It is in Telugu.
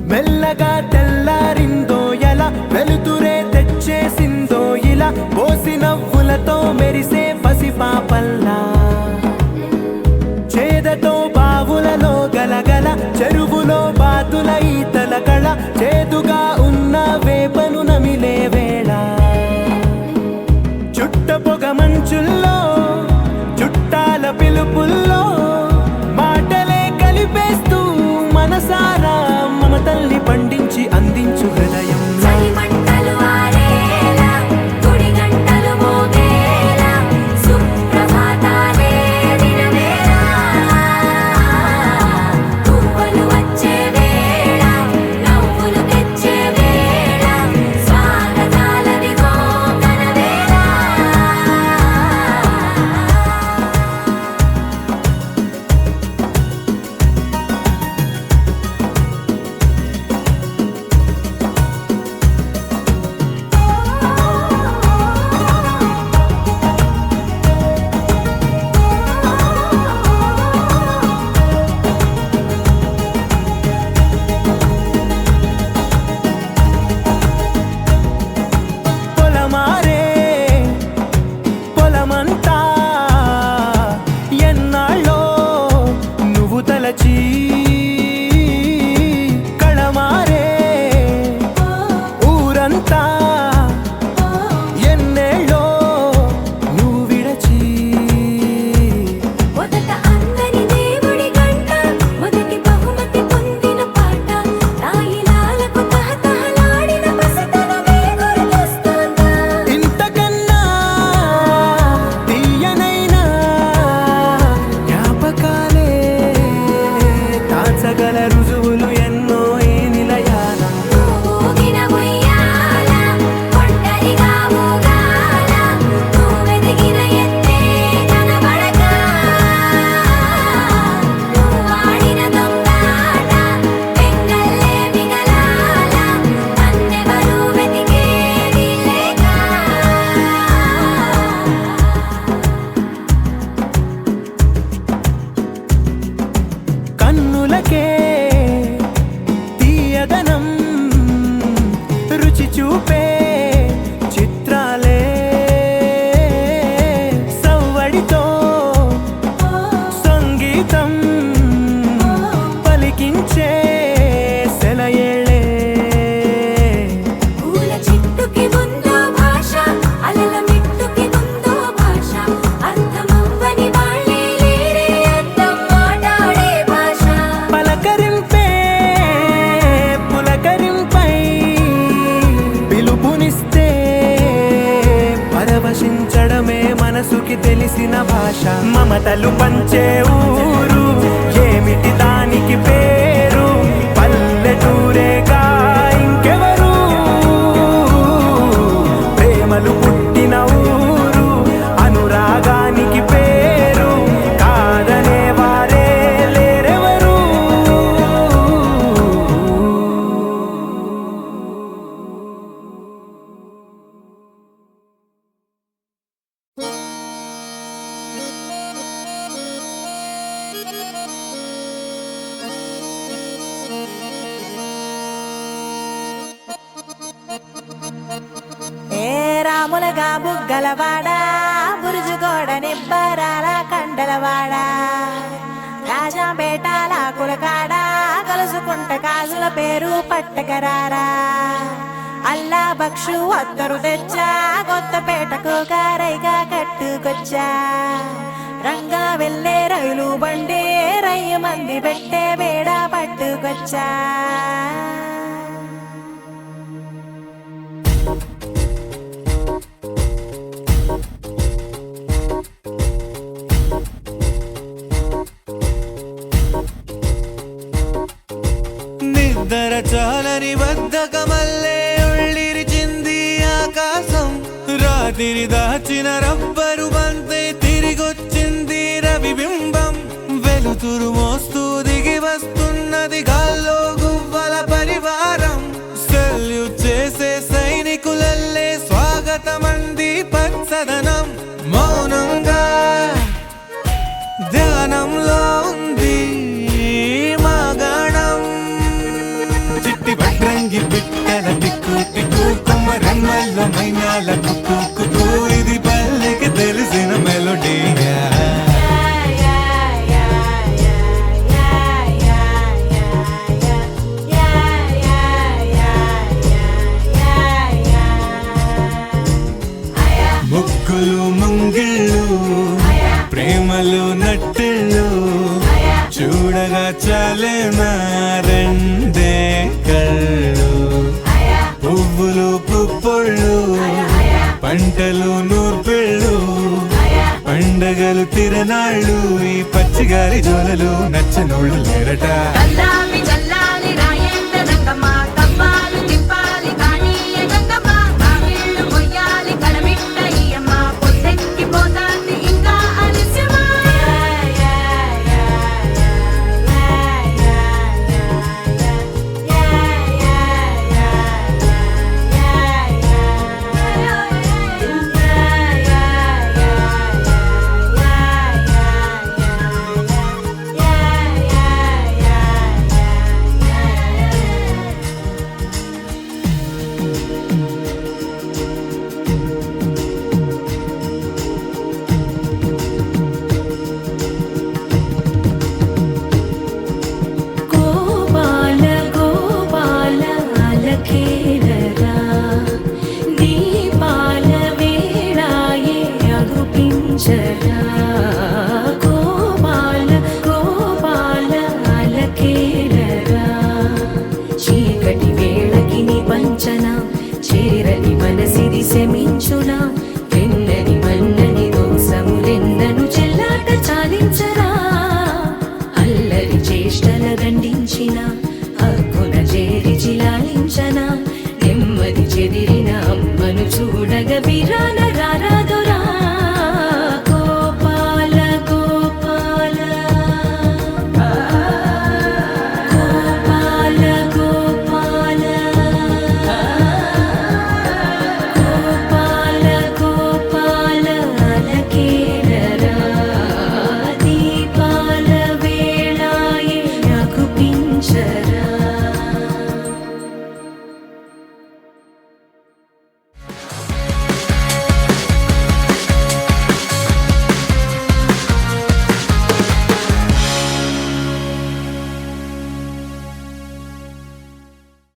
మెల్లగా తెల్లారిందో ఎలా వెలుతురే తెచ్చేసిందో ఇలా పోసి నవ్వులతో మెరిసే పసిపాపల్లా చేదతో బావులలో గలగల చెరువులో బాతుల ఈతల కళ చేదుగా ఉన్న వేపను నమిలే వేళ చుట్ట పొగ మంచుల్లో చుట్టాల పిలుపుల్లో మాటలే కలిపేస్తూ మనసారా మమతల్ని పండించి అందించు హృదయం కళమారే ఊరంతా ఎన్నేళ్ళో నువ్వు విడచి మొదట అందరి దేవుడి గంట మొదటి బహుమతి పొందిన పాట తాయిలాలకు తహతహలాడిన పసితనమే గుర్తొస్తుందా ఇంతకన్నా తీయనైనా జ్ఞాపకాలే దాచగల రుజువులు ఎన్నో ఈ నిలయాల ఊగిన ఉయ్యాల ఒంటరిగా ఊగాల నువ్వెదిగిన ఎత్తే కనబడక నువ్వాడిన దొంగాట పెంగల్లే మిగలాల నన్నెవరూ వెతికేది లేక కన్నులకే తీయదనం రుచి చూపే చిత్రాలే సవ్వడితో సంగీతం పలికించే సెలయేళ్ళే పూల చిట్టుకి ఉందో భాష అలల మిట్టుకి ఉందో భాష అర్థమవ్వని వాళ్ళే లేరే అర్థం మాట్లాడే భాష పలకరింపే పులకరింపై పిలుపునిస్తే పరవశించడమే మనసుకి తెలిసిన భాష మమతలు పంచే ఊరు ఏమిటి దానికి పేరు పల్లెటూరేగా ఇంకెవరు ప్రేమలు పుట్టిన ఊరు అనురాగానికి పేరు కాదనే వారే లేరెవరు ఏ రాములగా బుగ్గలవాడా బురుజుగోడ నిబ్బరాల కండలవాడా రాజాపేటాల కులకాడ కలుసుకుంట కాజుల పేరు పట్టకరారా అల్లా బక్షు అత్తరు తెచ్చా కొత్తపేటకు కారైగా కట్టుకొచ్చా రంగా వెళ్ళే రైలు బండి రయ్య మంది పెట్టే వేడ పట్టుకొచ్చా నిద్ర చాలని బద్ధకమల్లే ఉళ్ళిరిచింది ఆకాశం రాత్రి దాచిన రబ్బరు బంతే తిరిగొచ్చింది రవిబింబం వెలుతురు మోస్తూ దిగి వస్తున్నది గాల్లో గువ్వల పరివారం రంగి పిట్టల టిక్కు టిక్కు కొమ్మరెమ్మల్లో మైనాల కుక్కు కుక్కు ఇది పల్లెకి తెలిసిన మెలోడీయా ముగ్గులు ముంగిళ్ళు ప్రేమలు నట్టిళ్ళు చూడగా చాలేనా రెండే కళ్ళు పువ్వులు పుప్పొళ్ళు పంటలు నూర్పిళ్ళు పండగలు తిరనాళ్ళు ఈ పచ్చిగారి జోలలు నచ్చనోళ్ళు లేరట కల్లామి జల్లాలి రాయేంద్ర రంగమ్మ కవ్వాలు తిప్పాలి కానీయ గంగమ్మ కావిళ్ళు మొయ్యాలి కడమిట్ట ఈయమ్మ పొద్దెక్కి పోతాంది ఇంకా ఆలస్యమా గోపాల గోపాల అలకేలరా దీపాల వేళాయే అగుపించరా గోపాల గోపాల అలకేలరా చీకటి